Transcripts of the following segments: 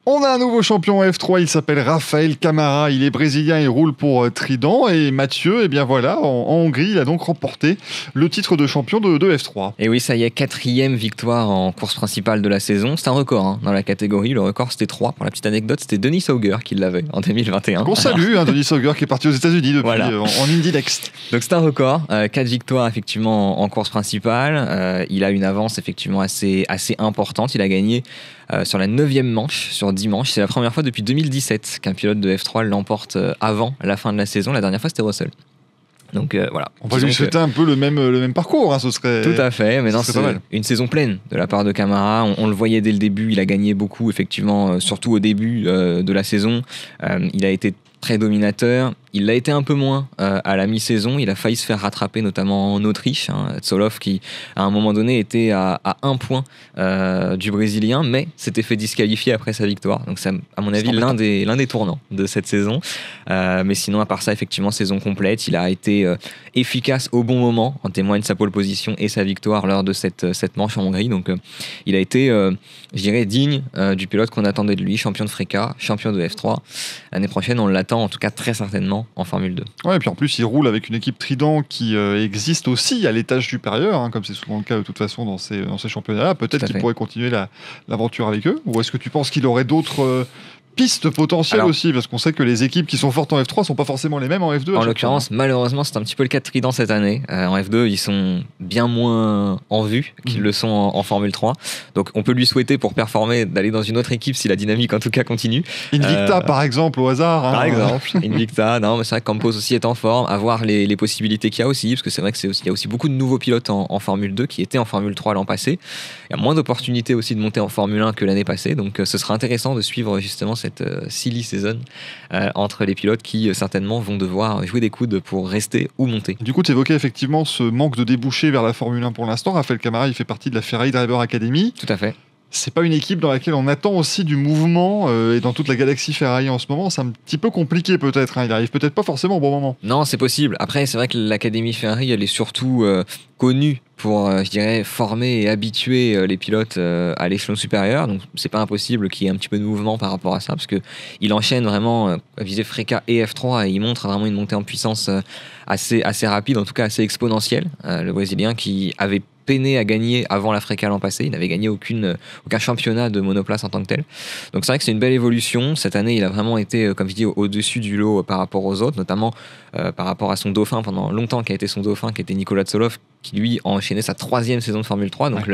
On a un nouveau champion F3, il s'appelle Rafael Camara, il est brésilien, il roule pour Trident. Et Mathieu, eh bien voilà, en Hongrie, il a donc remporté le titre de champion de F3. Et oui, ça y est, 4e victoire en course principale de la saison. C'est un record dans la catégorie. Le record, c'était 3. Pour la petite anecdote, c'était Denis Auger qui l'avait en 2021. On salue Denis Auger qui est parti aux États-Unis depuis voilà. en Indy Next. Donc c'est un record. 4 victoires effectivement en course principale. Il a une avance effectivement assez importante. Il a gagné sur la 9e manche sur 10 manches. C'est la première fois depuis 2017 qu'un pilote de F3 l'emporte avant la fin de la saison. La dernière fois, c'était Russell. Donc voilà. On va lui souhaiter un peu le même parcours, ce serait. Tout à fait, mais non, c'est une saison pleine de la part de Camara. On le voyait dès le début, il a gagné beaucoup, effectivement, surtout au début de la saison. Il a été très dominateur. Il l'a été un peu moins à la mi-saison. Il a failli se faire rattraper, notamment en Autriche. Tsolov qui, à un moment donné, était à 1 point du Brésilien, mais s'était fait disqualifier après sa victoire. Donc, c'est, à mon avis, l'un des tournants de cette saison. Mais sinon, à part ça, effectivement, saison complète. Il a été efficace au bon moment, en témoigne sa pole position et sa victoire lors de cette manche en Hongrie. Donc, il a été, je dirais, digne du pilote qu'on attendait de lui, champion de FRECA, champion de F3. L'année prochaine, on l'attend en tout cas très certainement en Formule 2. Ouais, et puis en plus, il roule avec une équipe Trident qui existe aussi à l'étage supérieur, comme c'est souvent le cas de toute façon dans ces championnats-là. Peut-être qu'il pourrait continuer l'aventure avec eux. Ou est-ce que tu penses qu'il aurait d'autres pistes potentielles aussi, parce qu'on sait que les équipes qui sont fortes en F3 sont pas forcément les mêmes en F2. En l'occurrence, malheureusement, c'est un petit peu le cas de Trident cette année. En F2, ils sont bien moins en vue qu'ils le sont en Formule 3. Donc, on peut lui souhaiter pour performer d'aller dans une autre équipe si la dynamique en tout cas continue. Invicta, par exemple, au hasard. Par exemple, Invicta. Non, mais c'est vrai que Campos aussi est en forme. À voir les possibilités qu'il y a aussi, parce que c'est vrai qu'il y a aussi beaucoup de nouveaux pilotes en Formule 2 qui étaient en Formule 3 l'an passé. Il y a moins d'opportunités aussi de monter en Formule 1 que l'année passée. Donc, ce sera intéressant de suivre justement cette silly season entre les pilotes qui certainement vont devoir jouer des coudes pour rester ou monter. Du coup, tu évoquais effectivement ce manque de débouchés vers la Formule 1 pour l'instant. Rafael Camara, il fait partie de la Ferrari Driver Academy. Tout à fait. C'est pas une équipe dans laquelle on attend aussi du mouvement et dans toute la galaxie Ferrari en ce moment, c'est un petit peu compliqué peut-être. Il arrive peut-être pas forcément au bon moment. Non, c'est possible. Après, c'est vrai que l'Académie Ferrari, elle est surtout connue pour, je dirais, former et habituer les pilotes à l'échelon supérieur. Donc, c'est pas impossible qu'il y ait un petit peu de mouvement par rapport à ça, parce qu'il enchaîne vraiment à viser FRECA et F3 et il montre vraiment une montée en puissance assez rapide, en tout cas assez exponentielle. Le Brésilien qui avait peiné à gagner avant la FRECA l'an passé. Il n'avait gagné aucun championnat de monoplace en tant que tel. Donc c'est vrai que c'est une belle évolution. Cette année, il a vraiment été, comme je dis, au-dessus du lot par rapport aux autres, notamment par rapport à son dauphin pendant longtemps, qui a été son dauphin, qui était Nicolas Tsolov, qui lui a enchaîné sa 3e saison de Formule 3. Donc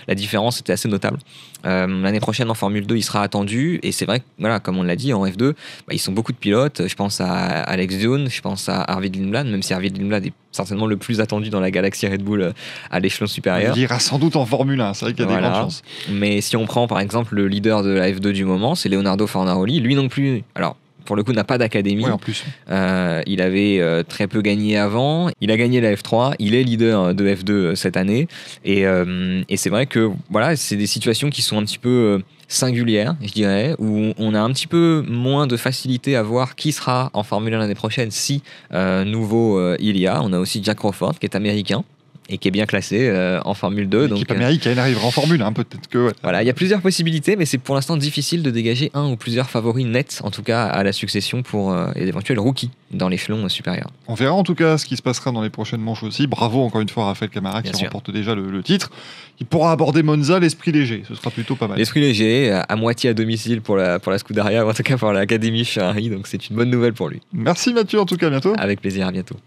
la différence était assez notable. L'année prochaine en Formule 2, il sera attendu. Et c'est vrai que, voilà, comme on l'a dit, en F2, ils sont beaucoup de pilotes. Je pense à Alex Dillon, je pense à Arvid Lindblad, même si Arvid Lindblad est certainement le plus attendu dans la galaxie Red Bull à l'échelon supérieur. Il ira sans doute en Formule 1, c'est vrai qu'il y a des grandes chances. Mais si on prend par exemple le leader de la F2 du moment, c'est Leonardo Fornaroli. Lui non plus, alors pour le coup, n'a pas d'académie. Oui, en plus. Il avait très peu gagné avant. Il a gagné la F3. Il est leader de F2 cette année. Et c'est vrai que voilà, c'est des situations qui sont un petit peu singulière, je dirais, où on a un petit peu moins de facilité à voir qui sera en Formule 1 l'année prochaine si nouveau il y a. On a aussi Jack Crawford qui est américain et qui est bien classé en Formule 2. L'équipe américaine arrivera en Formule 1, peut-être que... Ouais. Voilà, il y a plusieurs possibilités, mais c'est pour l'instant difficile de dégager un ou plusieurs favoris nets, en tout cas à la succession pour d'éventuels rookies dans l'échelon supérieur. On verra en tout cas ce qui se passera dans les prochaines manches aussi. Bravo encore une fois à Rafael Camara qui remporte déjà le titre. Il pourra aborder Monza, l'esprit léger, ce sera plutôt pas mal. L'esprit léger, à moitié à domicile pour la Scuderia, ou en tout cas pour l'Académie Ferrari, donc c'est une bonne nouvelle pour lui. Merci Mathieu, en tout cas, à bientôt. Avec plaisir, à bientôt.